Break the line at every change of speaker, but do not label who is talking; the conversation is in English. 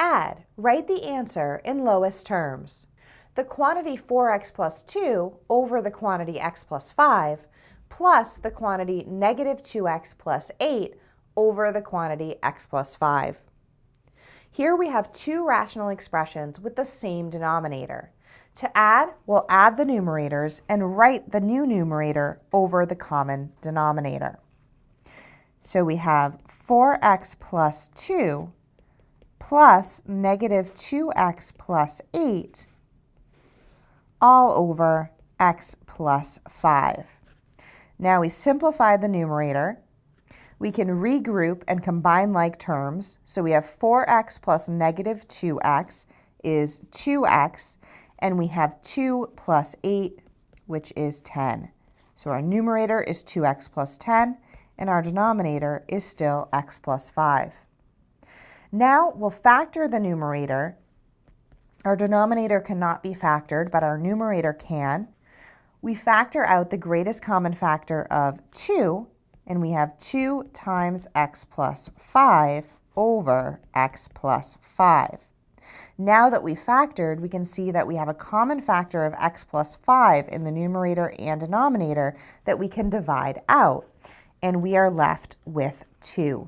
Add. Write the answer in lowest terms. The quantity 4x plus 2 over the quantity x plus 5 plus the quantity negative 2x plus 8 over the quantity x plus 5. Here we have two rational expressions with the same denominator. To add, we'll add the numerators and write the new numerator over the common denominator. So we have 4x plus 2 plus negative 2x plus 8 all over x plus 5. Now we simplify the numerator. We can regroup and combine like terms. So we have 4x plus negative 2x is 2x, and we have 2 plus 8, which is 10. So our numerator is 2x plus 10, and our denominator is still x plus 5. Now we'll factor the numerator. Our denominator cannot be factored, but our numerator can. We factor out the greatest common factor of 2, and we have 2 times x plus 5 over x plus 5. Now that we factored, we can see that we have a common factor of x plus 5 in the numerator and denominator that we can divide out, and we are left with 2.